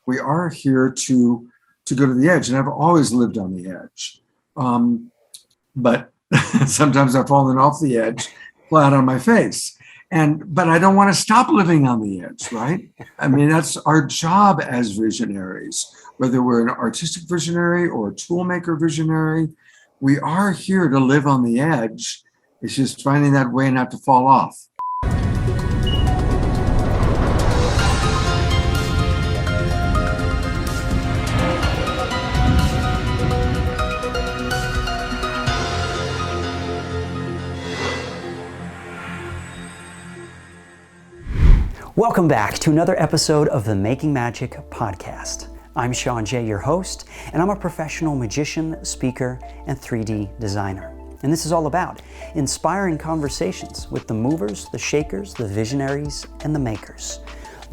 We are here to go to the edge, and I've always lived on the edge. But sometimes I've fallen off the edge, flat on my face. But I don't want to stop living on the edge, right? I mean, that's our job as visionaries, whether we're an artistic visionary or a toolmaker visionary. We are here to live on the edge. It's just finding that way not to fall off. Welcome back to another episode of the Making Magic podcast. I'm Sean Jay, your host, and I'm a professional magician, speaker, and 3D designer. And this is all about inspiring conversations with the movers, the shakers, the visionaries, and the makers.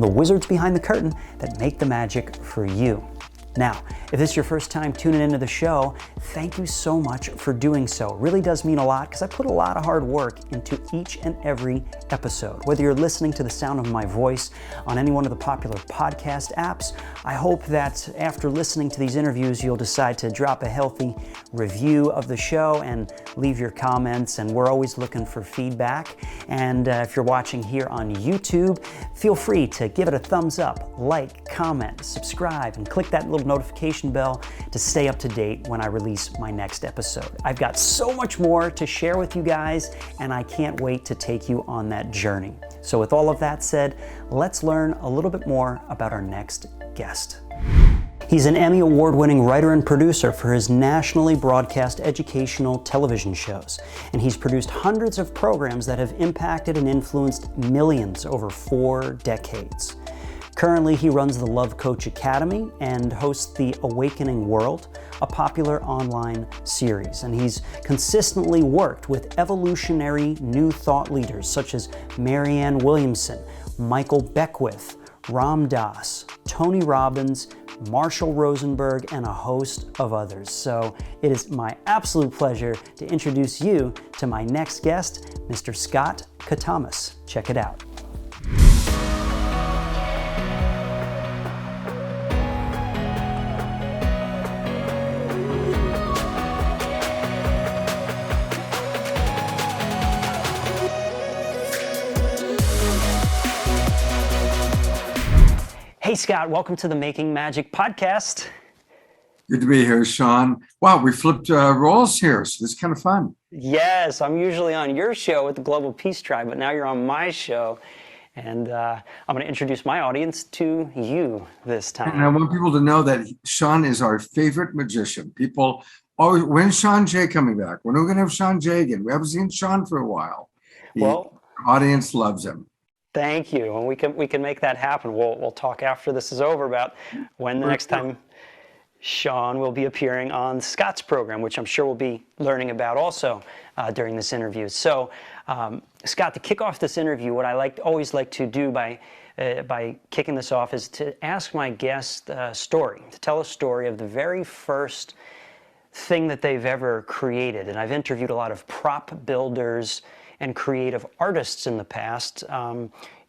The wizards behind the curtain that make the magic for you. Now, if this is your first time tuning into the show, thank you so much for doing so. It really does mean a lot because I put a lot of hard work into each and every episode. Whether you're listening to the sound of my voice on any one of the popular podcast apps, I hope that after listening to these interviews, you'll decide to drop a healthy review of the show and leave your comments. And we're always looking for feedback. And if you're watching here on YouTube, feel free to give it a thumbs up, like, comment, subscribe, and click that little notification bell to stay up to date when I release my next episode. I've got so much more to share with you guys, and I can't wait to take you on that journey. So with all of that said, let's learn a little bit more about our next guest. He's an Emmy Award-winning writer and producer for his nationally broadcast educational television shows, and he's produced hundreds of programs that have impacted and influenced millions over 4 decades. Currently, he runs the Love Coach Academy and hosts the Awakening World, a popular online series. And he's consistently worked with evolutionary new thought leaders such as Marianne Williamson, Michael Beckwith, Ram Dass, Tony Robbins, Marshall Rosenberg, and a host of others. So it is my absolute pleasure to introduce you to my next guest, Mr. Scott Catamas. Check it out. Hey Scott, welcome to the Making Magic podcast. Good to be here, Sean. Wow, we flipped roles here, so this is kind of fun. Yes, I'm usually on your show with the Global Peace Tribe, but now you're on my show, and I'm going to introduce my audience to you this time. And I want people to know that Sean is our favorite magician. People always, when's Sean Jay coming back? When are we going to have Sean Jay again? We haven't seen Sean for a while. The audience loves him. Thank you, and we can make that happen. We'll talk after this is over about when the next time Sean will be appearing on Scott's program, which I'm sure we'll be learning about also during this interview. So, Scott, to kick off this interview, what I always like to do by kicking this off is to ask my guest a story, to tell a story of the very first thing that they've ever created. And I've interviewed a lot of prop builders and creative artists in the past.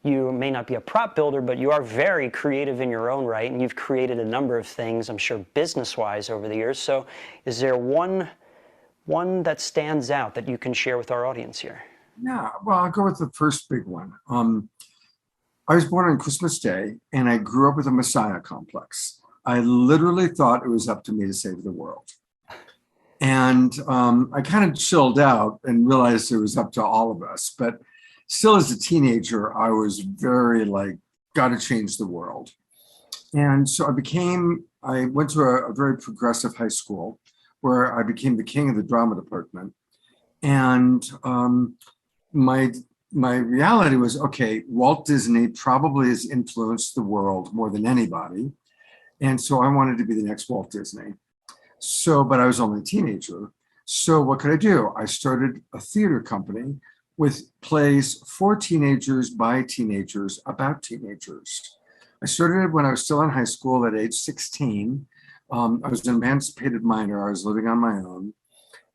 You may not be a prop builder, but you are very creative in your own right, and you've created a number of things, I'm sure, business-wise over the years. So is there one that stands out that you can share with our audience here? Yeah, well, I'll go with the first big one. I was born on Christmas Day, and I grew up with a Messiah complex. I literally thought it was up to me to save the world. And I kind of chilled out and realized it was up to all of us. But still, as a teenager, I was very got to change the world. And so I went to a very progressive high school where I became the king of the drama department. And my reality was, okay, Walt Disney probably has influenced the world more than anybody. And so I wanted to be the next Walt Disney. But I was only a teenager. So what could I do? I started a theater company with plays for teenagers, by teenagers, about teenagers. I started it when I was still in high school at age 16. I was an emancipated minor. I was living on my own.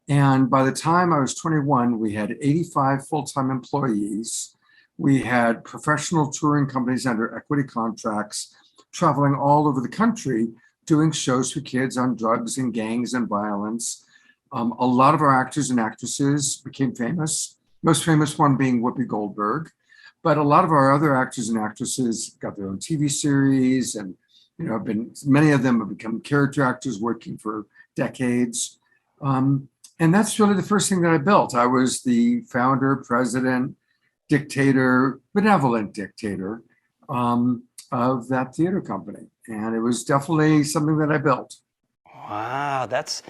And by the time I was 21, we had 85 full-time employees. We had professional touring companies under equity contracts. traveling all over the country, doing shows for kids on drugs and gangs and violence. A lot of our actors and actresses became famous, most famous one being Whoopi Goldberg. But a lot of our other actors and actresses got their own TV series, and many of them have become character actors working for decades. And that's really the first thing that I built. I was the founder, president, dictator, benevolent dictator of that theater company. And it was definitely something that I built. Wow, it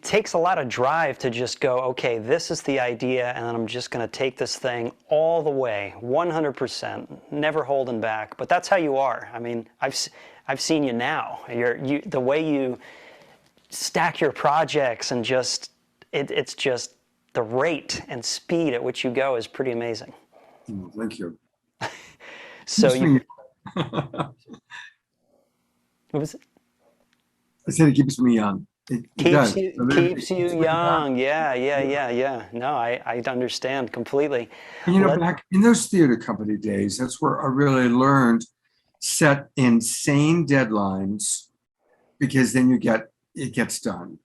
takes a lot of drive to just go, okay, this is the idea, and I'm just going to take this thing all the way, 100%, never holding back. But that's how you are. I mean, I've seen you now. The way you stack your projects and it's just the rate and speed at which you go is pretty amazing. Thank you. So what was it? I said it keeps me young. It Keeps does. keeps you young. Yeah. No, I understand completely. And back in those theater company days, that's where I really learned set insane deadlines, because then it gets done.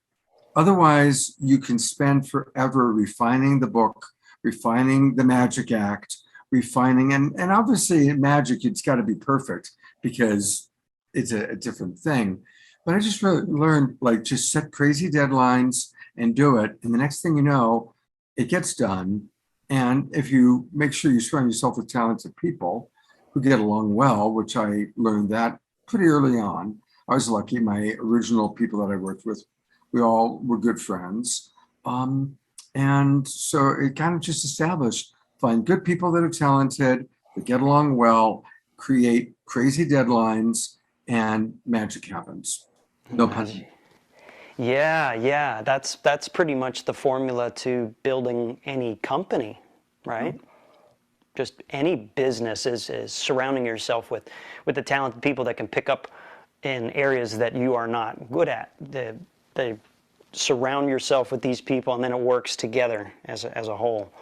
Otherwise, you can spend forever refining the book, refining the magic act, refining, and obviously in magic, it's got to be perfect because it's a different thing. But I just really learned, like, just set crazy deadlines and do it. And the next thing you know, it gets done. And if you make sure you surround yourself with talented people who get along well, which I learned that pretty early on. I was lucky. My original people that I worked with, we all were good friends. And so it kind of just established, find good people that are talented, that get along well, create crazy deadlines, and magic happens. No pun. Yeah. That's pretty much the formula to building any company, right? Mm-hmm. Just any business is surrounding yourself with the talented people that can pick up in areas that you are not good at. They surround yourself with these people, and then it works together as a whole.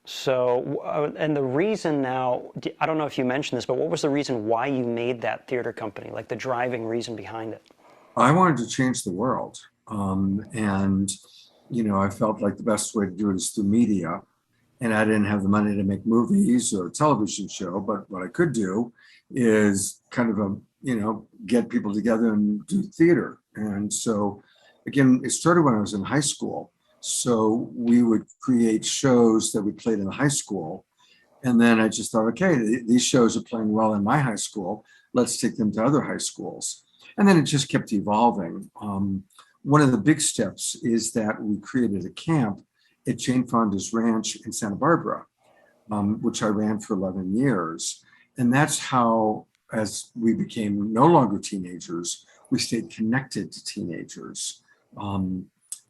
So, and the reason now, I don't know if you mentioned this, but what was the reason why you made that theater company, like the driving reason behind it? I wanted to change the world. And I felt like the best way to do it is through media. And I didn't have the money to make movies or a television show, but what I could do is kind of get people together and do theater. And so, again, it started when I was in high school. So we would create shows that we played in the high school. And then I just thought, okay, these shows are playing well in my high school. Let's take them to other high schools. And then it just kept evolving. One of the big steps is that we created a camp at Jane Fonda's ranch in Santa Barbara, which I ran for 11 years. And that's how, as we became no longer teenagers, we stayed connected to teenagers.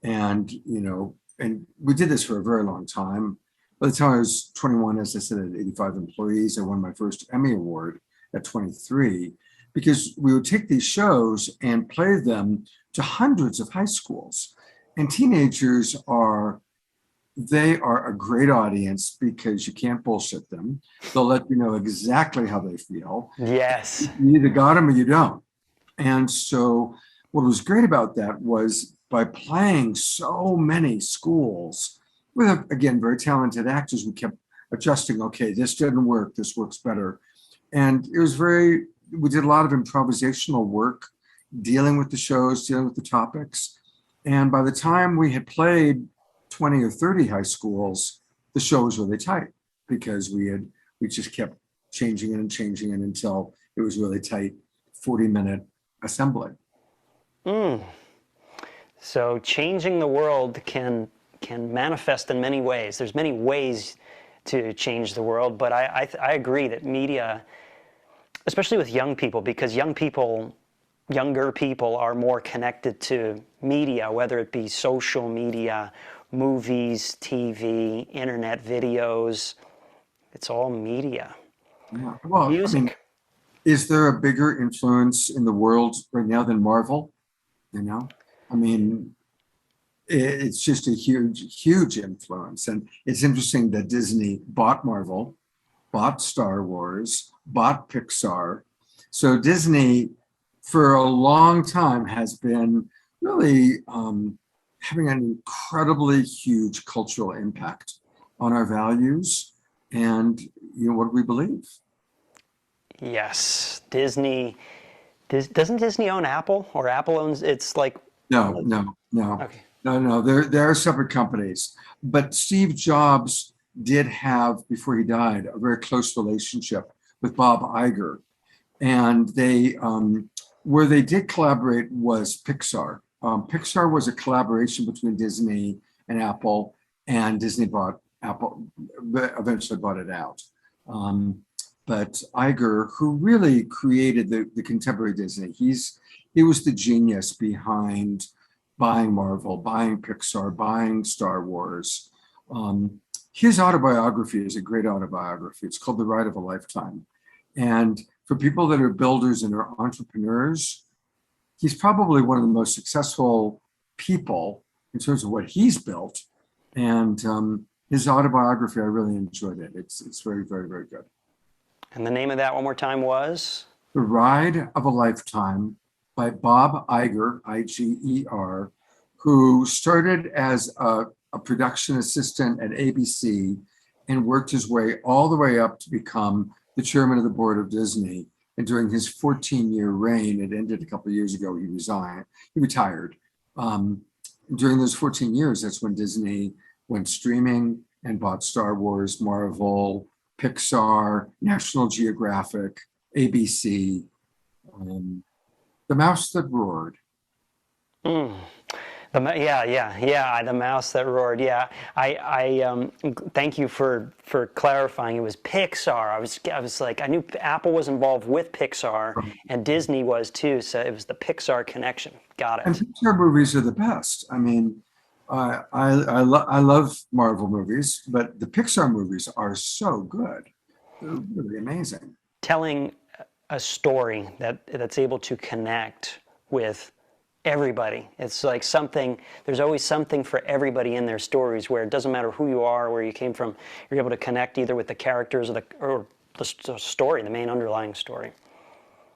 And we did this for a very long time. By the time I was 21, as I said, I had 85 employees. I won my first Emmy Award at 23, because we would take these shows and play them to hundreds of high schools. And teenagers are a great audience because you can't bullshit them. They'll let you know exactly how they feel. Yes. You either got them or you don't. And so what was great about that was, by playing so many schools with, again, very talented actors, we kept adjusting. Okay, this didn't work. This works better. And it was we did a lot of improvisational work, dealing with the shows, dealing with the topics. And by the time we had played 20 or 30 high schools, the show was really tight, because we just kept changing it until it was really tight, 40-minute assembly. So changing the world can manifest in many ways. There's many ways to change the world, but I agree that media, especially with young people, because younger people are more connected to media, whether it be social media, movies, TV, internet videos. It's all media. Yeah. Well, music. Is there a bigger influence in the world right now than Marvel? It's just a huge influence. And it's interesting that Disney bought Marvel bought Star Wars, bought Pixar. So Disney, for a long time, has been really having an incredibly huge cultural impact on our values and what we believe. Yes, Disney. Doesn't Disney own Apple, or Apple owns? It's like No, no, no, okay. no, no. There are separate companies. But Steve Jobs did have, before he died, a very close relationship with Bob Iger, and where they did collaborate was Pixar. Pixar was a collaboration between Disney and Apple, and Disney bought Apple, eventually bought it out. But Iger, who really created the contemporary Disney, he was the genius behind buying Marvel, buying Pixar, buying Star Wars. His autobiography is a great autobiography. It's called The Ride of a Lifetime. And for people that are builders and are entrepreneurs, he's probably one of the most successful people in terms of what he's built. And his autobiography, I really enjoyed it. It's very, very, very good. And the name of that one more time was? The Ride of a Lifetime by Bob Iger, Iger, who started as a production assistant at ABC and worked his way all the way up to become the chairman of the board of Disney. And during his 14-year reign, it ended a couple of years ago, he retired. During those 14 years, that's when Disney went streaming and bought Star Wars, Marvel, Pixar, National Geographic, ABC, The Mouse That Roared. Mm. The Mouse That Roared. Yeah, I thank you for clarifying. It was Pixar. I was like, I knew Apple was involved with Pixar, and Disney was too. So it was the Pixar connection. Got it. And Pixar movies are the best. I mean, I love Marvel movies, but the Pixar movies are so good. They're really amazing. Telling a story that's able to connect with everybody. It's like there's always something for everybody in their stories, where it doesn't matter who you are, where you came from, you're able to connect either with the characters or the story, the main underlying story.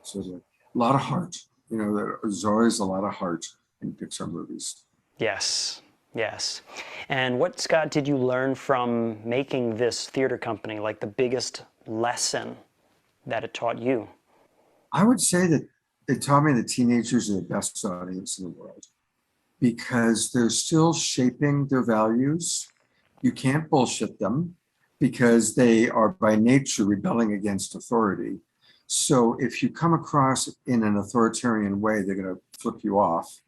So there's a lot of heart. There's always a lot of heart in Pixar movies. Yes. Yes. And what, Scott, did you learn from making this theater company? Like the biggest lesson that it taught you? I would say that it taught me that teenagers are the best audience in the world because they're still shaping their values. You can't bullshit them because they are by nature rebelling against authority. So if you come across in an authoritarian way, they're going to flip you off.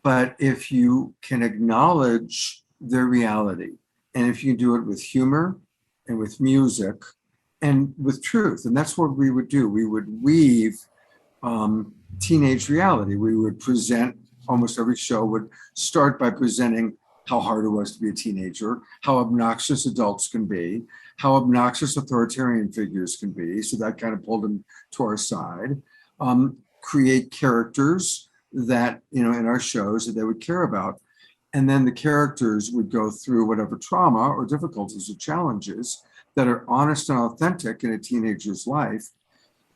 But if you can acknowledge their reality, and if you do it with humor and with music and with truth, and that's what we would do. We would weave teenage reality. We would present, almost every show would start by presenting how hard it was to be a teenager, how obnoxious adults can be, how obnoxious authoritarian figures can be. So that kind of pulled them to our side. Create characters that, in our shows that they would care about. And then the characters would go through whatever trauma or difficulties or challenges that are honest and authentic in a teenager's life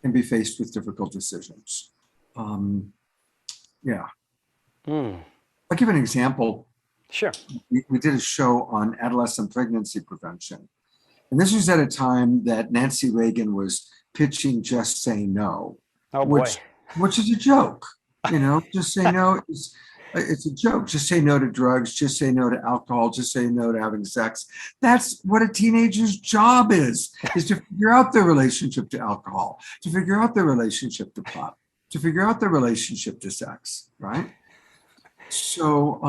and be faced with difficult decisions. Yeah. Mm. I'll give an example. Sure. We did a show on adolescent pregnancy prevention. And this was at a time that Nancy Reagan was pitching Just Say No. Oh, boy. Which is a joke. Just say no. It's a joke. Just say no to drugs. Just say no to alcohol. Just say no to having sex. That's what a teenager's job is to figure out their relationship to alcohol, to figure out their relationship to pot, to figure out their relationship to sex, right? So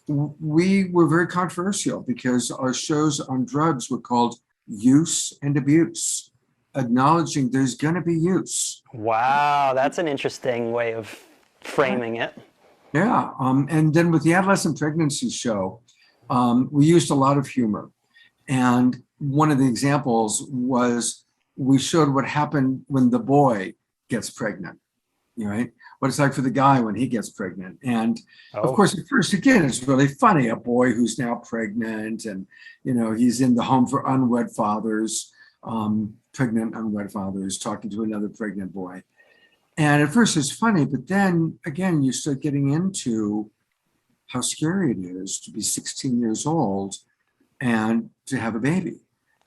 we were very controversial because our shows on drugs were called Use and Abuse, acknowledging there's going to be use. Wow, that's an interesting way of framing it. Yeah. And then with the adolescent pregnancy show, we used a lot of humor. And one of the examples was we showed what happened when the boy gets pregnant, right? What it's like for the guy when he gets pregnant. And of course, at first, again, it's really funny. A boy who's now pregnant and, he's in the home for unwed fathers. pregnant unwed fathers talking to another pregnant boy. And at first it's funny, but then again, you start getting into how scary it is to be 16 years old and to have a baby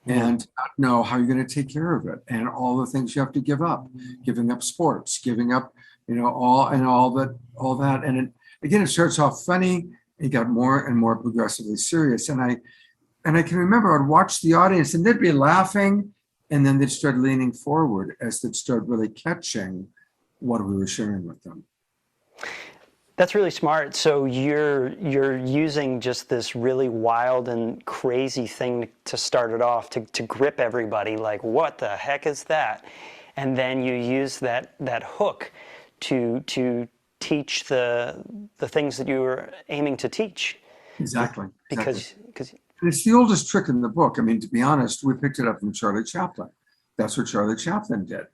and not know how you're going to take care of it and all the things you have to give up, giving up sports, giving up, all that. And it starts off funny. It got more and more progressively serious. And I can remember I'd watch the audience and they'd be laughing and then they'd start leaning forward as they'd start really catching what we were sharing with them. That's really smart. So you're using just this really wild and crazy thing to start it off, to grip everybody, like, what the heck is that? And then you use that hook to teach the things that you were aiming to teach. Exactly. Because it's the oldest trick in the book. I mean, to be honest, we picked it up from Charlie Chaplin. That's what Charlie Chaplin did.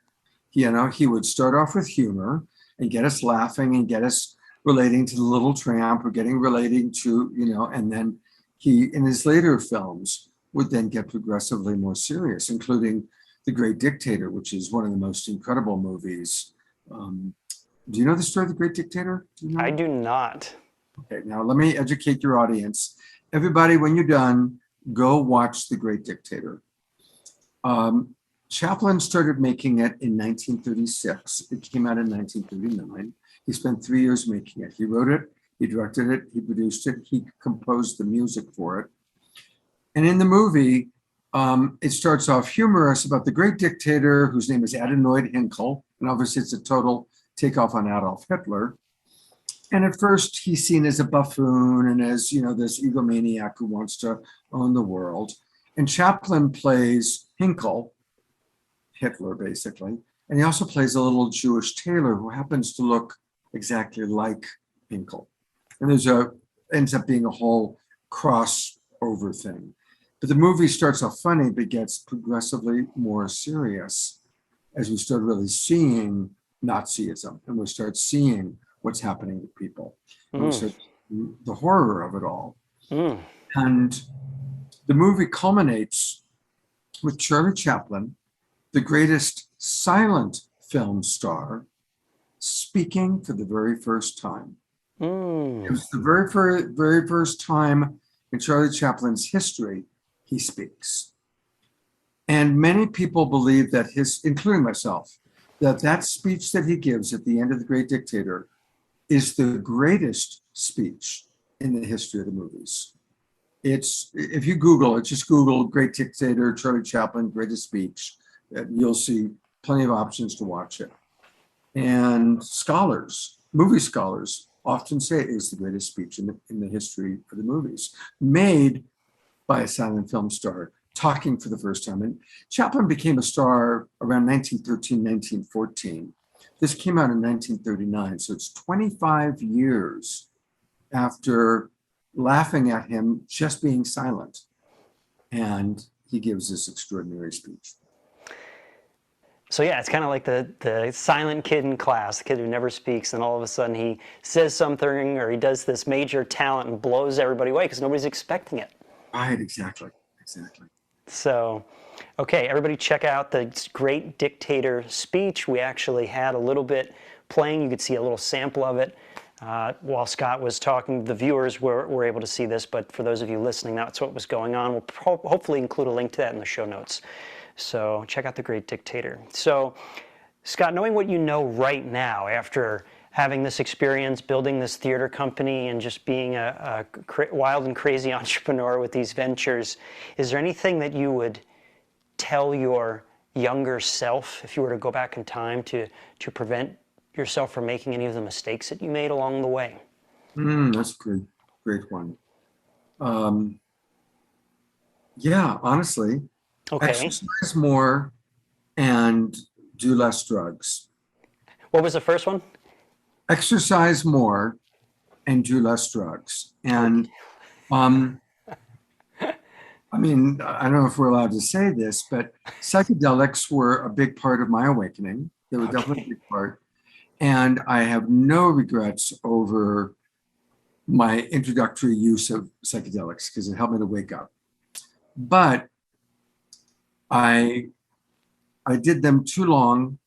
He would start off with humor and get us laughing and get us relating to the little tramp or relating to, and then he, in his later films, would then get progressively more serious, including The Great Dictator, which is one of the most incredible movies. Do you know the story of The Great Dictator? I do not. Okay, now let me educate your audience. Everybody, when you're done, go watch The Great Dictator. Chaplin started making it in 1936. It came out in 1939. He spent 3 years making it. He wrote it, he directed it, he produced it, he composed the music for it. And in the movie, it starts off humorous about the great dictator whose name is Adenoid Hynkel. And obviously it's a total takeoff on Adolf Hitler. And at first he's seen as a buffoon and as, this egomaniac who wants to own the world. And Chaplin plays Hynkel, Hitler basically. And he also plays a little Jewish tailor who happens to look exactly like Hynkel. And ends up being a whole crossover thing. But the movie starts off funny, but gets progressively more serious as we start really seeing Nazism and we start seeing what's happening to people. And we start the horror of it all. And the movie culminates with Charlie Chaplin, the greatest silent film star, speaking for the very first time. It was the very first time in Charlie Chaplin's history he speaks. And many people believe that including myself, that speech that he gives at the end of The Great Dictator is the greatest speech in the history of the movies. If you Google it, just Google Great Dictator, Charlie Chaplin, greatest speech, you'll see plenty of options to watch it. And movie scholars, often say it is the greatest speech in the history of the movies, made by a silent film star, talking for the first time. And Chaplin became a star around 1913, 1914. This came out in 1939, so it's 25 years after laughing at him just being silent. And he gives this extraordinary speech. So yeah, it's kind of like the silent kid in class, the kid who never speaks, and all of a sudden he says something or he does this major talent and blows everybody away because nobody's expecting it. Right, exactly. So, okay, everybody check out the Great Dictator speech. We actually had a little bit playing. You could see a little sample of it while Scott was talking. The viewers were able to see this, but for those of you listening, that's what was going on. We'll hopefully include a link to that in the show notes. So check out The Great Dictator. So, Scott, knowing what you know right now after having this experience, building this theater company, and just being a wild and crazy entrepreneur with these ventures, is there anything that you would tell your younger self if you were to go back in time to prevent yourself from making any of the mistakes that you made along the way? That's a great one. Yeah, honestly. Okay. Exercise more and do less drugs. What was the first one? Exercise more and do less drugs. And I mean, I don't know if we're allowed to say this, but psychedelics were a big part of my awakening. They were definitely a big part. And I have no regrets over my introductory use of psychedelics because it helped me to wake up. But I did them too long,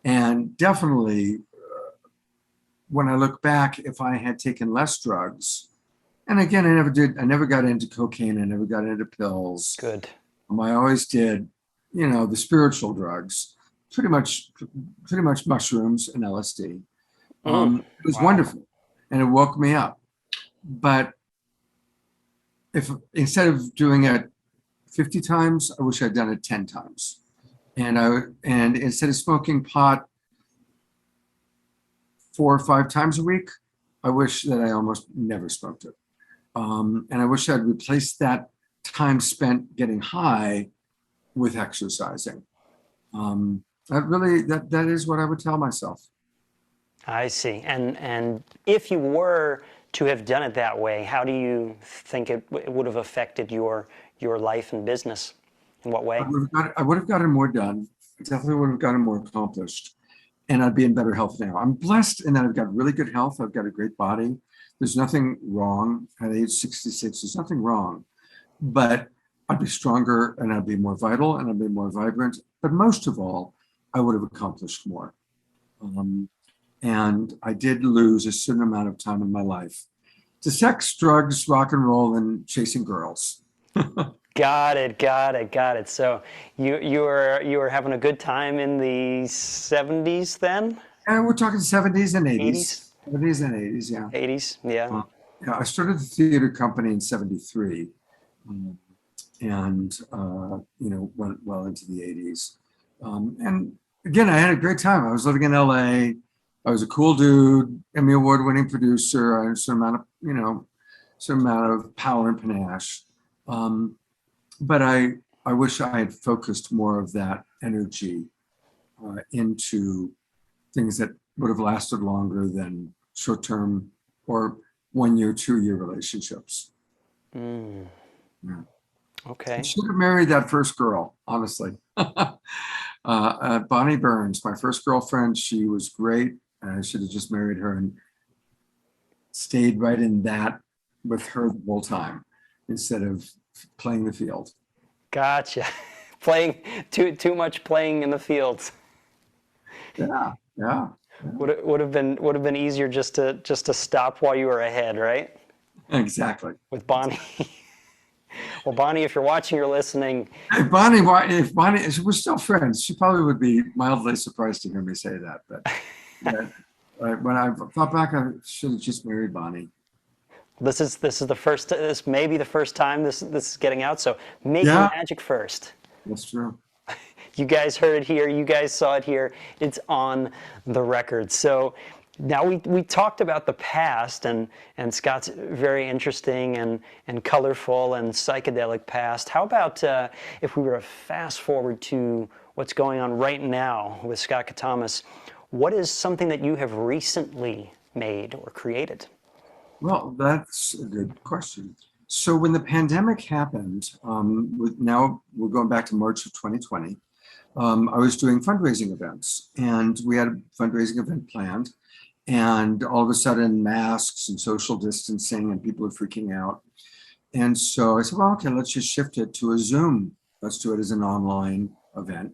and definitely when I look back, if I had taken less drugs, and again, I never got into cocaine, I never got into pills. Good. I always did, the spiritual drugs, pretty much mushrooms and LSD. It was Wow. wonderful, and it woke me up. But if instead of doing it 50 times, I wish I'd done it 10 times. And instead of smoking pot 4 or 5 times a week, I wish that I almost never smoked it. And I wish I'd replaced that time spent getting high with exercising. That is what I would tell myself. I see. And if you were to have done it that way, how do you think it would have affected your life and business? In what way? I would have gotten more done. I definitely would have gotten more accomplished, and I'd be in better health now. I'm blessed in that I've got really good health. I've got a great body. There's nothing wrong at age 66. There's nothing wrong, but I'd be stronger and I'd be more vital and I'd be more vibrant. But most of all, I would have accomplished more. And I did lose a certain amount of time in my life to sex, drugs, rock and roll, and chasing girls. Got it. So you were having a good time in the 70s then? And we're talking 70s and 80s. 80s? 70s and 80s, yeah. 80s, yeah. Yeah, I started the theater company in 73, and went well into the 80s. And again, I had a great time. I was living in LA. I was a cool dude, Emmy award-winning producer. I had a certain amount of power and panache. But I wish I had focused more of that energy into things that would have lasted longer than short-term or 1 year, 2 year relationships. Yeah. Okay. I should have married that first girl, honestly. Bonnie Burns, my first girlfriend, she was great. I should have just married her and stayed right in that with her the whole time instead of playing the field. Gotcha. Playing too much playing in the fields. Yeah. Would have been easier just to stop while you were ahead, right? Exactly. With Bonnie. Well, Bonnie, if you're watching or listening, Hey, if Bonnie, we're still friends, she probably would be mildly surprised to hear me say that. But when I thought back, I should have just married Bonnie. this may be the first time this is getting out. So making magic first. That's true. You guys heard it here. You guys saw it here. It's on the record. So now we talked about the past, and Scott's very interesting and colorful and psychedelic past. How about if we were to fast forward to what's going on right now with Scott Catamas? What is something that you have recently made or created? Well, that's a good question. So when the pandemic happened, now we're going back to March of 2020, I was doing fundraising events, and we had a fundraising event planned, and all of a sudden masks and social distancing and people are freaking out. And so I said, well, okay, let's just shift it to a Zoom. Let's do it as an online event.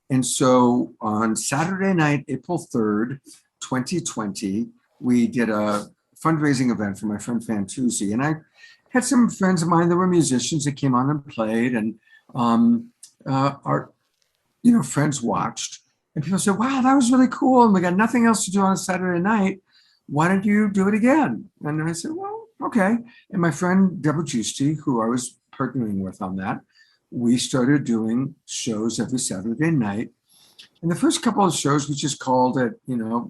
And so on Saturday night, April 3rd, 2020, we did a fundraising event for my friend Fantuzzi. And I had some friends of mine that were musicians that came on and played, and our friends watched. And people said, wow, that was really cool. And we got nothing else to do on a Saturday night. Why don't you do it again? And I said, well, okay. And my friend Deborah Giusti, who I was partnering with on that, we started doing shows every Saturday night. And the first couple of shows, we just called it,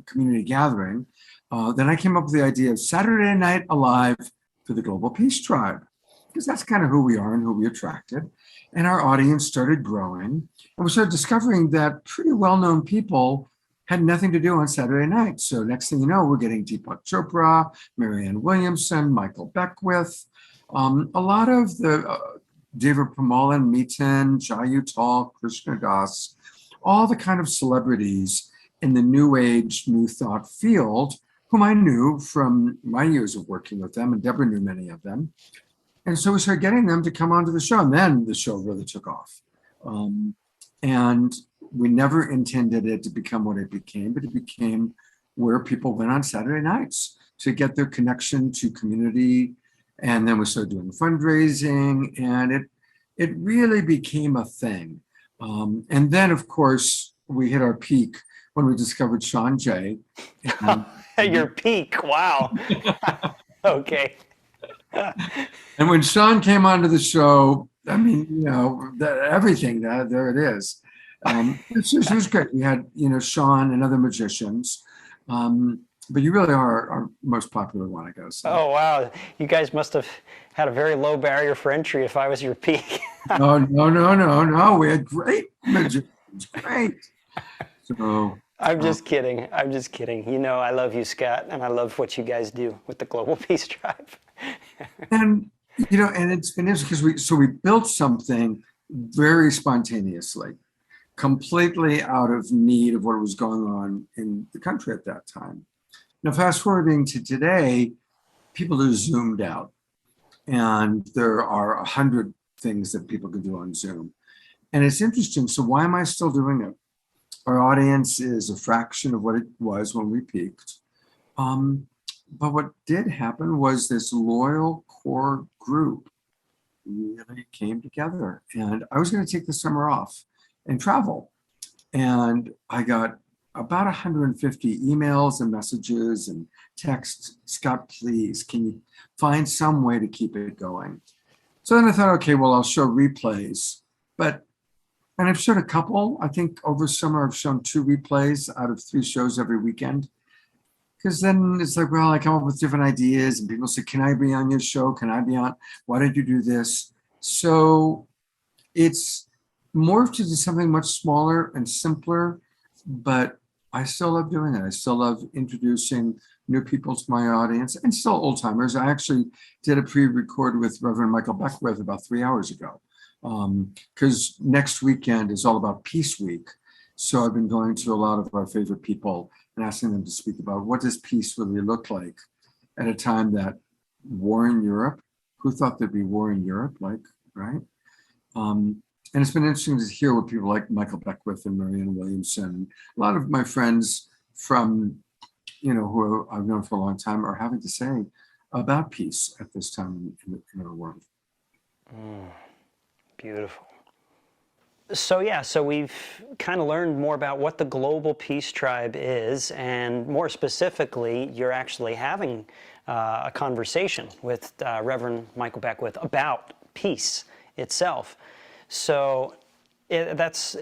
community gathering. Then I came up with the idea of Saturday Night Alive for the Global Peace Tribe, because that's kind of who we are and who we attracted. And our audience started growing. And we started discovering that pretty well-known people had nothing to do on Saturday night. So next thing you know, we're getting Deepak Chopra, Marianne Williamson, Michael Beckwith, a lot of the David Pramalan, Meetin, Jayu Tal, Krishna Das, all the kind of celebrities in the New Age, New Thought field, whom I knew from my years of working with them, and Deborah knew many of them. And so we started getting them to come onto the show, and then the show really took off. And we never intended it to become what it became, but it became where people went on Saturday nights to get their connection to community. And then we started doing fundraising, and it really became a thing. And then, of course, we hit our peak when we discovered Sean Jay. And, At your peak, wow. Okay. and when Sean came onto the show, I mean, everything, there it is. It was great. We had, Sean and other magicians. But you really are our most popular one, I guess. Oh, wow. You guys must have had a very low barrier for entry if I was your peak. No. We had great magicians. Great. So I'm just kidding. I'm just kidding. You know, I love you, Scott, and I love what you guys do with the Global Peace Tribe. and and it's been interesting because we built something very spontaneously, completely out of need of what was going on in the country at that time. Now, fast forwarding to today, people are zoomed out, and there are 100 things that people can do on Zoom. And it's interesting. So why am I still doing it? Our audience is a fraction of what it was when we peaked. But what did happen was this loyal core group really came together. And I was going to take the summer off and travel. And I got about 150 emails and messages and texts. Scott, please, can you find some way to keep it going? So then I thought, okay, well, I'll show replays. And I've shown a couple. I think over summer, I've shown 2 replays out of 3 shows every weekend. Because then it's like, well, I come up with different ideas and people say, can I be on your show? Can I be on? Why don't you do this? So it's morphed into something much smaller and simpler, but I still love doing it. I still love introducing new people to my audience and still old timers. I actually did a pre-record with Reverend Michael Beckwith about 3 hours ago. Because next weekend is all about Peace Week. So I've been going to a lot of our favorite people and asking them to speak about what does peace really look like at a time that war in Europe, who thought there'd be war in Europe, right? And it's been interesting to hear what people like Michael Beckwith and Marianne Williamson, a lot of my friends from, who I've known for a long time are having to say about peace at this time in our world. Beautiful. So we've kind of learned more about what the Global Peace Tribe is, and more specifically, you're actually having a conversation with Reverend Michael Beckwith about peace itself. So it's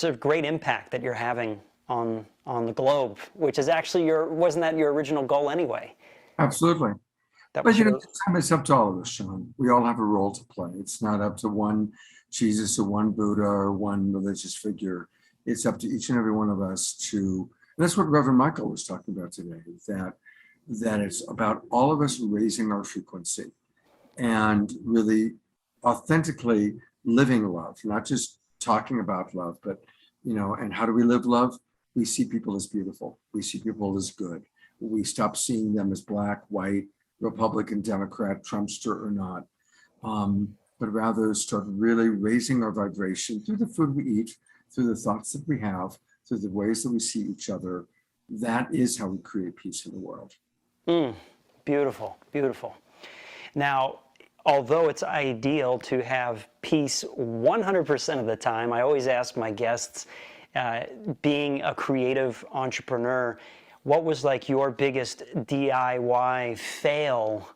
a great impact that you're having on the globe, which is actually wasn't that your original goal anyway? Absolutely. But this time it's up to all of us, Sean. We all have a role to play. It's not up to one Jesus or one Buddha or one religious figure. It's up to each and every one of us and that's what Reverend Michael was talking about today, that it's about all of us raising our frequency and really authentically living love, not just talking about love, but, and how do we live love? We see people as beautiful. We see people as good. We stop seeing them as black, white, Republican, Democrat, Trumpster or not, but rather start really raising our vibration through the food we eat, through the thoughts that we have, through the ways that we see each other. That is how we create peace in the world. Beautiful, beautiful. Now, although it's ideal to have peace 100% of the time, I always ask my guests, being a creative entrepreneur, what was like your biggest DIY fail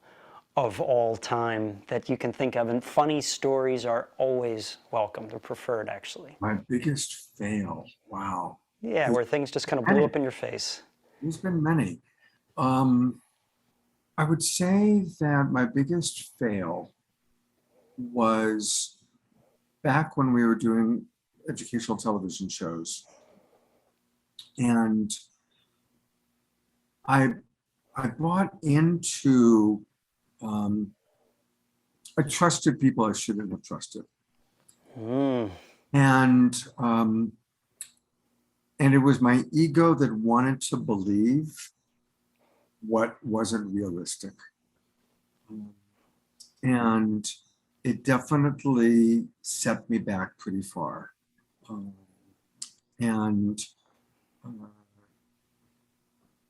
of all time that you can think of? And funny stories are always welcome. They're preferred, actually. My biggest fail. Wow. Yeah, where things just kind of blew up in your face. There's been many. I would say that my biggest fail was back when we were doing educational television shows. And I bought into I trusted people I shouldn't have trusted. And it was my ego that wanted to believe what wasn't realistic. And it definitely set me back pretty far. And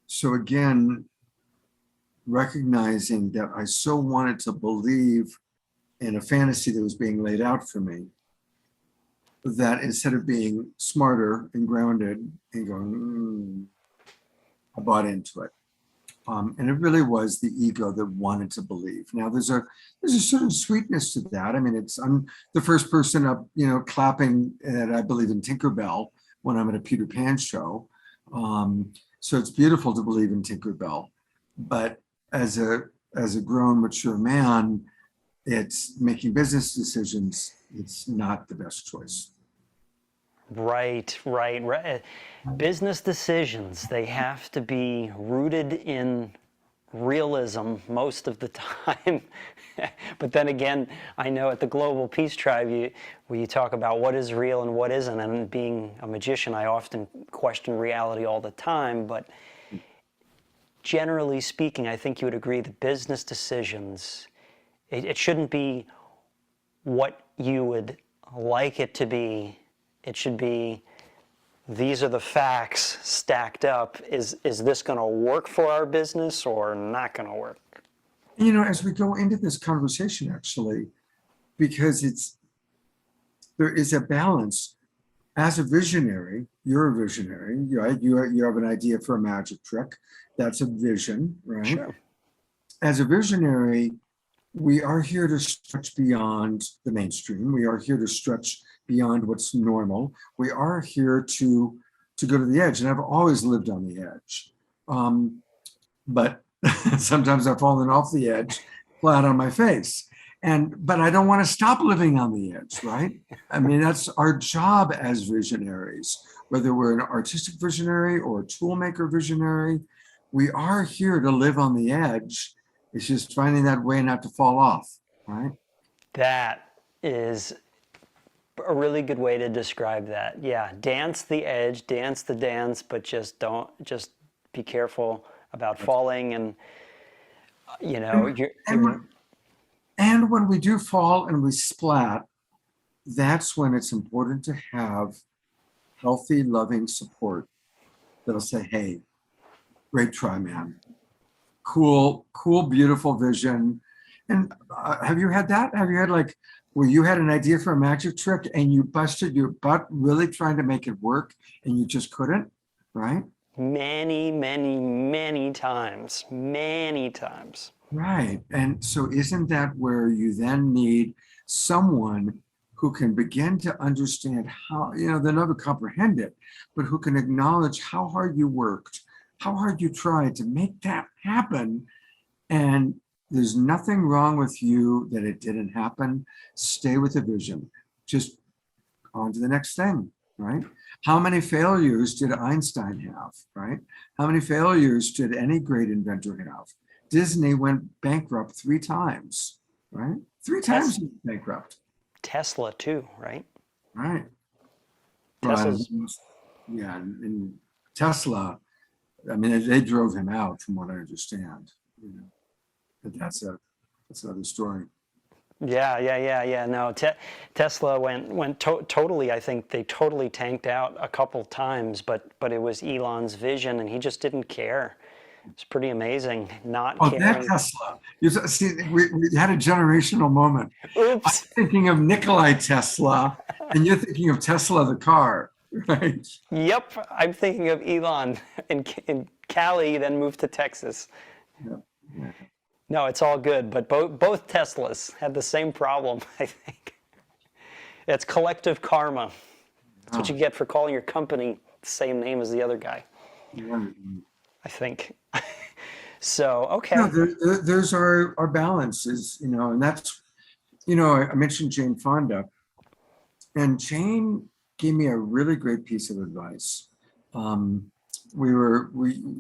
so again, recognizing that I so wanted to believe in a fantasy that was being laid out for me, that instead of being smarter and grounded and going, I bought into it. And it really was the ego that wanted to believe. Now there's a certain sweetness to that. I mean, I'm the first person up, clapping that I believe in Tinkerbell when I'm at a Peter Pan show. So it's beautiful to believe in Tinkerbell, but as a grown, mature man, it's making business decisions. It's not the best choice. Right. Business decisions, they have to be rooted in realism most of the time. But then again, I know at the Global Peace Tribe, where you talk about what is real and what isn't, and being a magician, I often question reality all the time. But generally speaking, I think you would agree that business decisions, it shouldn't be what you would like it to be. It should be, these are the facts stacked up. Is this going to work for our business or not going to work? As we go into this conversation, actually, because there is a balance. As a visionary, you're a visionary, right? You have an idea for a magic trick. That's a vision, right? Sure. As a visionary, we are here to stretch beyond the mainstream. We are here to stretch beyond what's normal. We are here to go to the edge. And I've always lived on the edge. But sometimes I've fallen off the edge flat on my face. But I don't want to stop living on the edge, right? I mean, that's our job as visionaries, whether we're an artistic visionary or a toolmaker visionary. We are here to live on the edge. It's just finding that way not to fall off, right? That is a really good way to describe that. Yeah, dance the edge, dance the dance, but just be careful about falling. And and when we do fall and we splat, that's when it's important to have healthy, loving support that'll say, hey, great try, man. Cool, beautiful vision. And have you had that? Have you had where you had an idea for a magic trick and you busted your butt really trying to make it work and you just couldn't, right? Many times. Right. And so isn't that where you then need someone who can begin to understand how, they'll never comprehend it, but who can acknowledge how hard you worked, how hard you tried to make that happen. And there's nothing wrong with you that it didn't happen. Stay with the vision. Just on to the next thing, right? How many failures did Einstein have, right? How many failures did any great inventor have? Disney went bankrupt 3 times, right? 3 times he went bankrupt. Tesla too, right? Right. Tesla's... Yeah, and Tesla, I mean, they drove him out from what I understand. But that's another story. Yeah. No, Tesla went totally. I think they totally tanked out a couple times, but it was Elon's vision, and he just didn't care. It's pretty amazing. Not caring. That Tesla. See, we had a generational moment. Oops. I'm thinking of Nikolai Tesla, and you're thinking of Tesla the car, right? Yep, I'm thinking of Elon in Cali, then moved to Texas. Yep. Yeah. No, it's all good, but both Teslas had the same problem, I think. It's collective karma. That's what you get for calling your company the same name as the other guy. Yeah. I think. So, okay. No, there's our balances, and that's, I mentioned Jane Fonda, and Jane gave me a really great piece of advice. We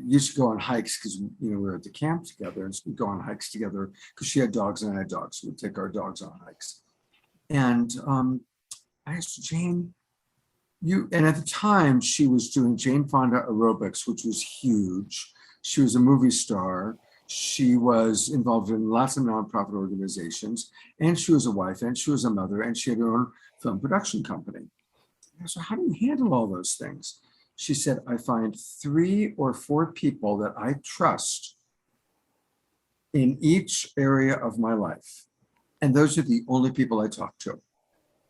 used to go on hikes because we were at the camp together, and so we'd go on hikes together because she had dogs and I had dogs. So we'd take our dogs on hikes. And I asked Jane, and at the time she was doing Jane Fonda aerobics, which was huge. She was a movie star. She was involved in lots of nonprofit organizations, and she was a wife, and she was a mother, and she had her own film production company. So how do you handle all those things? She said, I find 3 or 4 people that I trust in each area of my life. And those are the only people I talk to.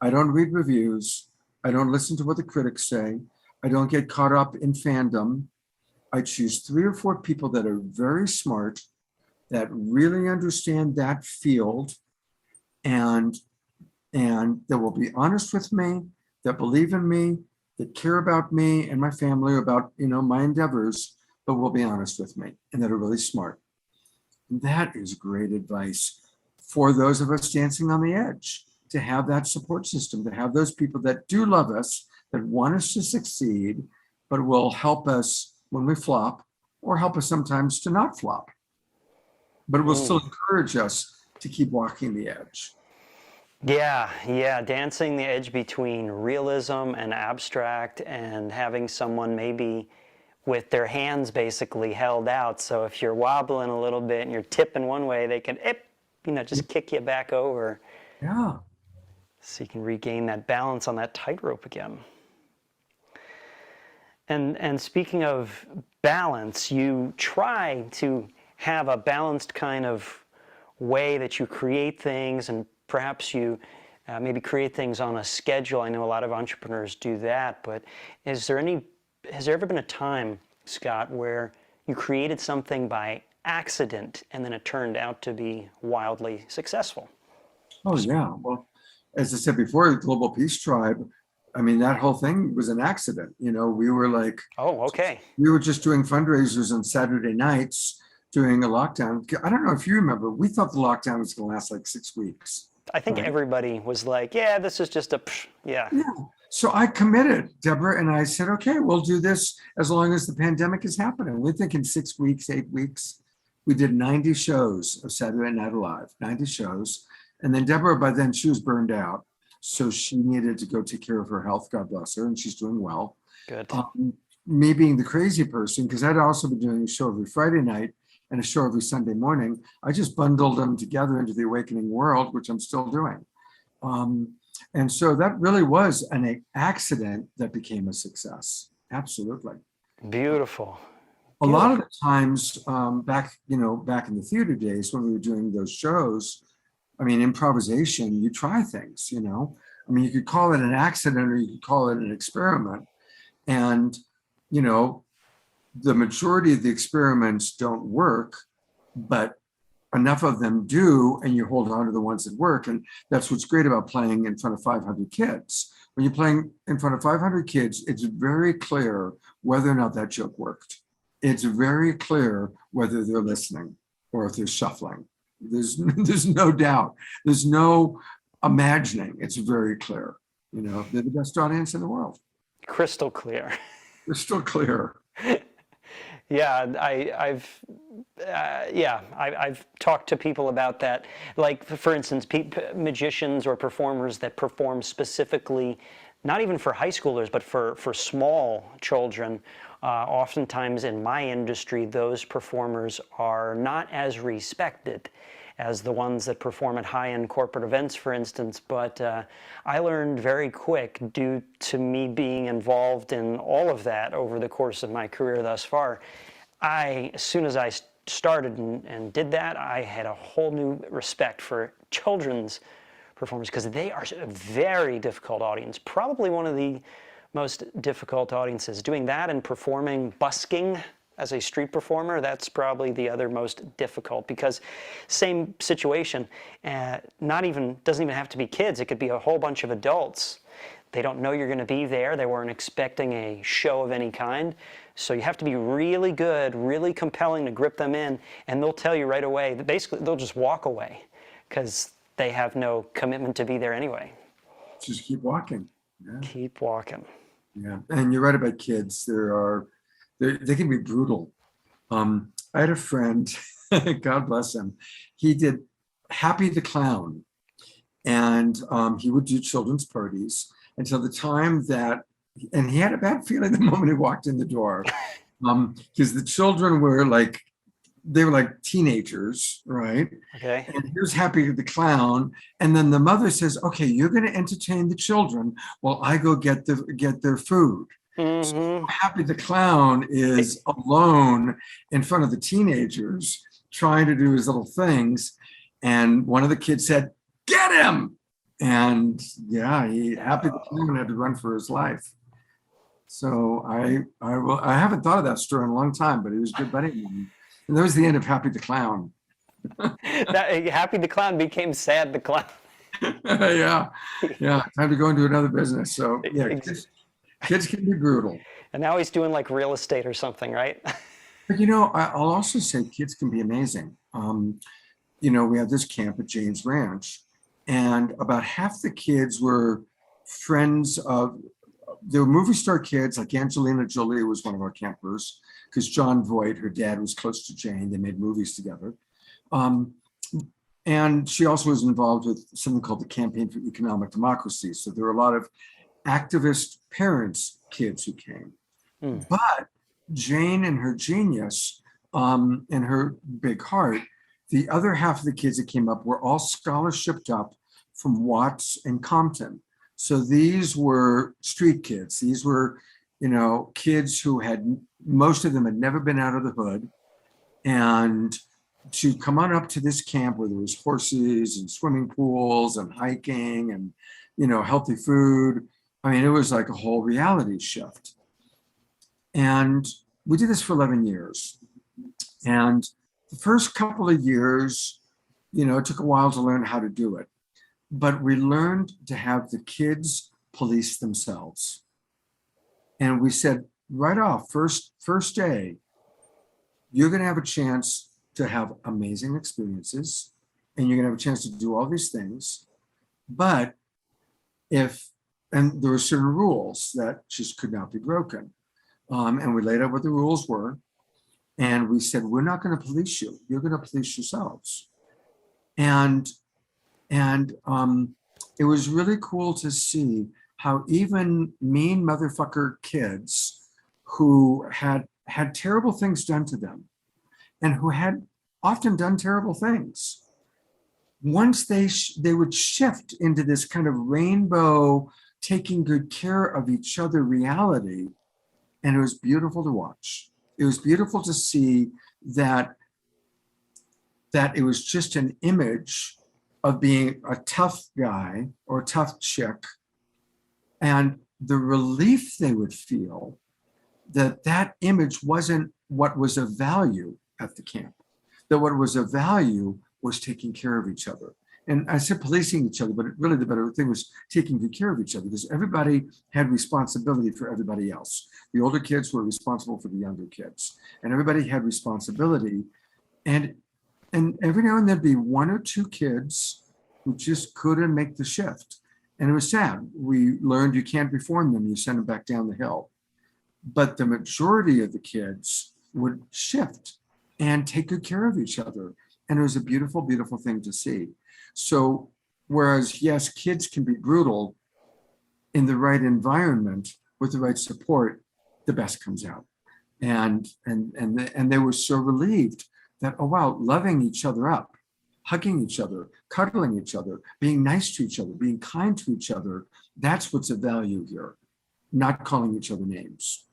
I don't read reviews. I don't listen to what the critics say. I don't get caught up in fandom. I choose 3 or 4 people that are very smart, that really understand that field, and that will be honest with me, that believe in me, that care about me and my family, about my endeavors, but will be honest with me, and that are really smart. And that is great advice for those of us dancing on the edge, to have that support system, to have those people that do love us, that want us to succeed, but will help us when we flop, or help us sometimes to not flop, but it will still encourage us to keep walking the edge. Yeah, dancing the edge between realism and abstract, and having someone maybe with their hands basically held out. So if you're wobbling a little bit and you're tipping one way, they can, just kick you back over. Yeah. So you can regain that balance on that tightrope again. And speaking of balance, you try to have a balanced kind of way that you create things, and perhaps you maybe create things on a schedule. I know a lot of entrepreneurs do that, but has there ever been a time, Scott, where you created something by accident and then it turned out to be wildly successful? Oh, yeah. Well, as I said before, Global Peace Tribe, I mean, that whole thing was an accident. We were like, oh, okay. We were just doing fundraisers on Saturday nights during a lockdown. I don't know if you remember, we thought the lockdown was going to last like 6 weeks. I think everybody was like, yeah, this is just yeah. So I committed, Deborah, and I said, okay, we'll do this as long as the pandemic is happening. We're thinking 6 weeks, 8 weeks. We did 90 shows of Saturday Night Alive, 90 shows. And then Deborah, by then, she was burned out. So she needed to go take care of her health, God bless her, and she's doing well. Good. Me being the crazy person, because I'd also been doing a show every Friday night and a show every Sunday morning, I just bundled them together into the Awakening World, which I'm still doing. And so that really was an accident that became a success. Absolutely. Beautiful. A lot of the times back in the theater days when we were doing those shows, I mean, improvisation, you try things, I mean, you could call it an accident or you could call it an experiment. And, the majority of the experiments don't work, but enough of them do, and you hold on to the ones that work. And that's what's great about playing in front of 500 kids. When you're playing in front of 500 kids, it's very clear whether or not that joke worked. It's very clear whether they're listening or if they're shuffling. There's no doubt. There's no imagining. It's very clear. They're the best audience in the world. Crystal clear. Crystal clear. Yeah, I've talked to people about that. Like, for instance, magicians or performers that perform specifically, not even for high schoolers, but for small children. Oftentimes in my industry, those performers are not as respected as the ones that perform at high-end corporate events, for instance. But I learned very quick, due to me being involved in all of that over the course of my career thus far, as soon as I started and did that, I had a whole new respect for children's performers, because they are a very difficult audience, probably one of the most difficult audiences. Doing that and performing busking as a street performer, that's probably the other most difficult, because same situation, doesn't even have to be kids. It could be a whole bunch of adults. They don't know you're going to be there. They weren't expecting a show of any kind. So you have to be really good, really compelling to grip them in, and they'll tell you right away that basically they'll just walk away because they have no commitment to be there anyway. Just keep walking. Yeah. Keep walking. Yeah, and you're right about kids. They can be brutal. I had a friend, God bless him, he did Happy the Clown, and he would do children's parties until the time that, and he had a bad feeling the moment he walked in the door, because the children were like they were like teenagers, right? Okay. And here's Happy the Clown. And then the mother says, okay, you're going to entertain the children while I go get their food. So Mm-hmm. Happy the Clown is alone in front of the teenagers trying to do his little things. And one of the kids said, get him. And yeah, Happy the Clown had to run for his life. So I haven't thought of that story in a long time, but it was good buddy. And that was the end of Happy the Clown. Happy the Clown became Sad the Clown. Yeah, time to go into another business. So yeah, kids can be brutal. And now he's doing like real estate or something, right? But I'll also say kids can be amazing. We have this camp at Jane's Ranch, and about half the kids were friends of, they were movie star kids, like Angelina Jolie was one of our campers, because John Voight, her dad, was close to Jane. They made movies together. And she also was involved with something called the Campaign for Economic Democracy. So there were a lot of activist parents' kids who came. But Jane and her genius and her big heart, the other half of the kids that came up were all scholarshiped up from Watts and Compton. So these were street kids. These were, kids who most of them had never been out of the hood. And to come on up to this camp where there was horses and swimming pools and hiking and, healthy food. I mean, it was like a whole reality shift. And we did this for 11 years. And the first couple of years, it took a while to learn how to do it. But we learned to have the kids police themselves. And we said right off, first day, you're going to have a chance to have amazing experiences, and you're going to have a chance to do all these things. But and there were certain rules that just could not be broken. And we laid out what the rules were. And we said, we're not going to police you. You're going to police yourselves. And it was really cool to see how even mean motherfucker kids who had terrible things done to them and who had often done terrible things, once they would shift into this kind of rainbow, taking good care of each other reality. And it was beautiful to watch. It was beautiful to see that it was just an image of being a tough guy or a tough chick, and the relief they would feel that image wasn't what was of value at the camp, that what was of value was taking care of each other. And I said policing each other, but really the better thing was taking good care of each other, because everybody had responsibility for everybody else. The older kids were responsible for the younger kids, and everybody had responsibility. And every now and then there'd be one or two kids who just couldn't make the shift. And it was sad. We learned you can't reform them, you send them back down the hill. But the majority of the kids would shift and take good care of each other. And it was a beautiful, beautiful thing to see. So whereas, yes, kids can be brutal, in the right environment with the right support, the best comes out. And they were so relieved that, oh, wow, loving each other up, hugging each other, cuddling each other, being nice to each other, being kind to each other, that's what's of value here, not calling each other names.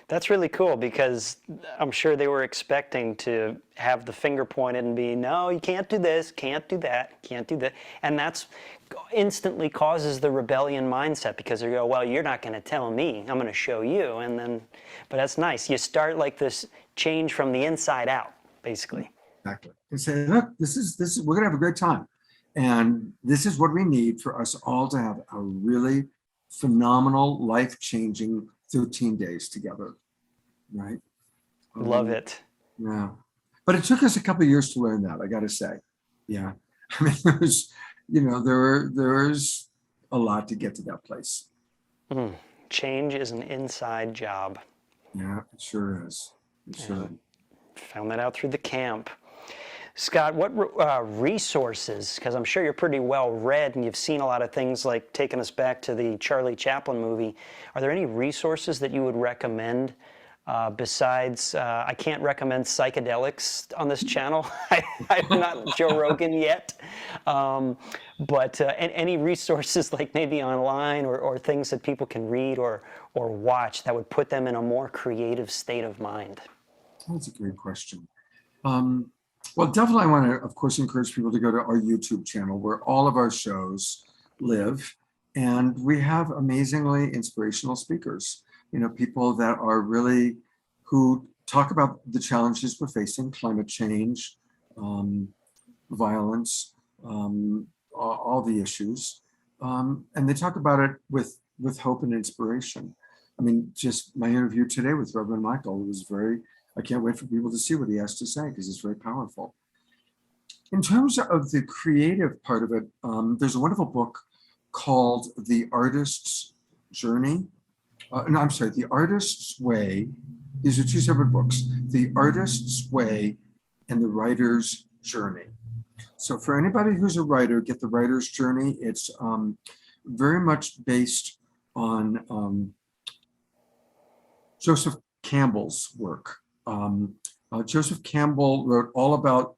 That's really cool, because I'm sure they were expecting to have the finger pointed and be, no, you can't do this, can't do that, can't do that. And that's instantly causes the rebellion mindset, because they go, well, you're not going to tell me, I'm going to show you. And then, but that's nice. You start like this change from the inside out, basically. Exactly. And say, look, this is we're going to have a great time. And this is what we need for us all to have a really phenomenal, life-changing 13 days together, right? Love it. Yeah. But it took us a couple of years to learn that, I got to say. Yeah. I mean, there's a lot to get to that place. Change is an inside job. Yeah, it sure is. It sure is. Found that out through the camp. Scott, what resources, because I'm sure you're pretty well read and you've seen a lot of things, like taking us back to the Charlie Chaplin movie, are there any resources that you would recommend Besides, I can't recommend psychedelics on this channel. I'm not Joe Rogan yet. But any resources like maybe online or things that people can read or watch that would put them in a more creative state of mind? That's a great question. Well, definitely I want to, of course, encourage people to go to our YouTube channel where all of our shows live. And we have amazingly inspirational speakers, people that are really, who talk about the challenges we're facing, climate change, violence, all the issues. And they talk about it with hope and inspiration. I mean, just my interview today with Reverend Michael was I can't wait for people to see what he has to say because it's very powerful. In terms of the creative part of it, there's a wonderful book called The Artist's Journey. The Artist's Way. These are two separate books, The Artist's Way and The Writer's Journey. So for anybody who's a writer, get The Writer's Journey. It's very much based on Joseph Campbell's work. Joseph Campbell wrote all about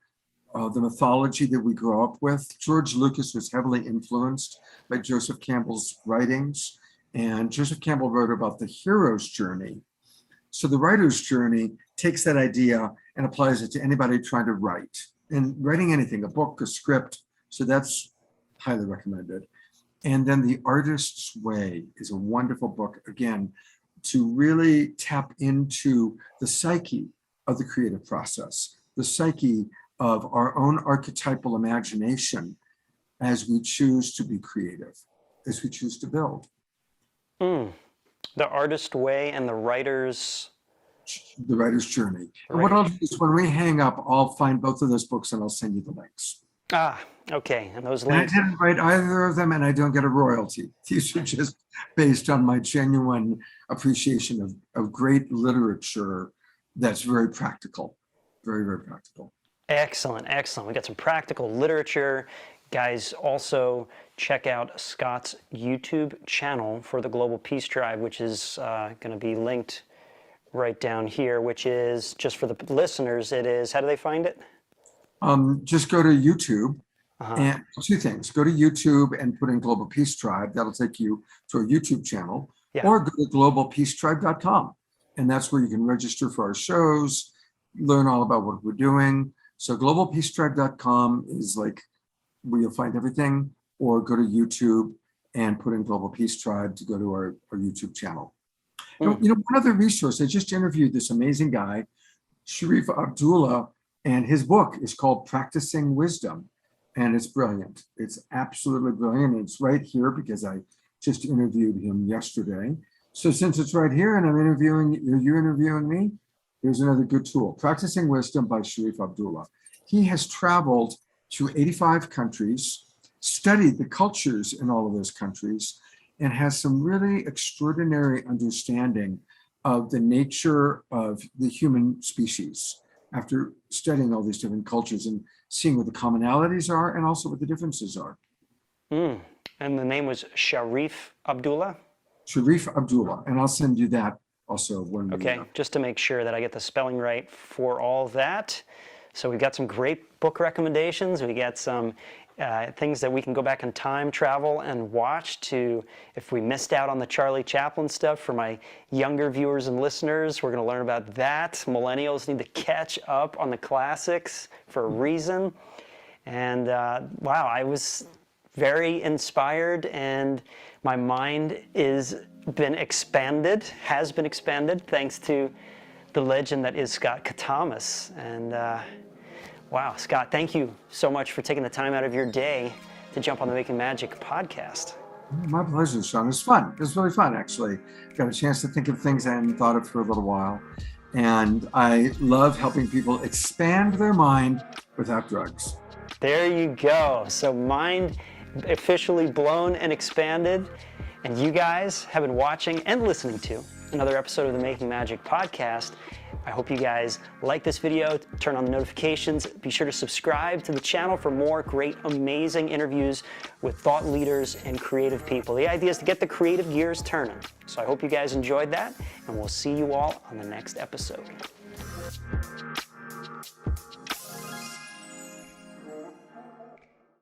the mythology that we grew up with. George Lucas was heavily influenced by Joseph Campbell's writings, and Joseph Campbell wrote about the hero's journey. So the writer's journey takes that idea and applies it to anybody trying to write, and writing anything, a book, a script. So that's highly recommended. And then The Artist's Way is a wonderful book, again, to really tap into the psyche of the creative process, the psyche of our own archetypal imagination as we choose to be creative, as we choose to build. The Artist's Way and The Writer's Journey. And what I'll do is when we hang up, I'll find both of those books and I'll send you the links. Okay. And those links. And I didn't write either of them and I don't get a royalty. These are just based on my genuine appreciation of great literature that's very practical, very, very practical. Excellent. We got some practical literature. Guys, also check out Scott's YouTube channel for the Global Peace Tribe, which is going to be linked right down here, which is, just for the listeners, it is, how do they find it? Just go to YouTube and two things. Go to YouTube and put in Global Peace Tribe. That'll take you to our YouTube channel. Yeah. Or go to globalpeacetribe.com. And that's where you can register for our shows, learn all about what we're doing. So globalpeacetribe.com is like where you'll find everything, or go to YouTube and put in Global Peace Tribe to go to our YouTube channel. One other resource, I just interviewed this amazing guy, Sharif Abdullah, and his book is called Practicing Wisdom. And it's brilliant. It's absolutely brilliant. It's right here because I just interviewed him yesterday. So since it's right here and you're interviewing me, here's another good tool. Practicing Wisdom by Sharif Abdullah. He has traveled to 85 countries, studied the cultures in all of those countries, and has some really extraordinary understanding of the nature of the human species after studying all these different cultures and seeing what the commonalities are and also what the differences are. And the name was Sharif Abdullah? Sharif Abdullah, and I'll send you that also when we... Okay, just to make sure that I get the spelling right for all that. So we've got some great book recommendations. We got some things that we can go back in time travel and watch to, if we missed out on the Charlie Chaplin stuff. For my younger viewers and listeners, we're going to learn about that. Millennials need to catch up on the classics for a reason. And wow, I was very inspired, and my mind has been expanded thanks to the legend that is Scott Catamas. And wow, Scott, thank you so much for taking the time out of your day to jump on the Making Magic podcast. My pleasure, Sean. It was fun. It was really fun, actually. Got a chance to think of things I hadn't thought of for a little while. And I love helping people expand their mind without drugs. There you go. So mind officially blown and expanded. And you guys have been watching and listening to another episode of the Making Magic podcast. I hope you guys like this video. Turn on the notifications. Be sure to subscribe to the channel for more great, amazing interviews with thought leaders and creative people. The idea is to get the creative gears turning. So I hope you guys enjoyed that, and we'll see you all on the next episode.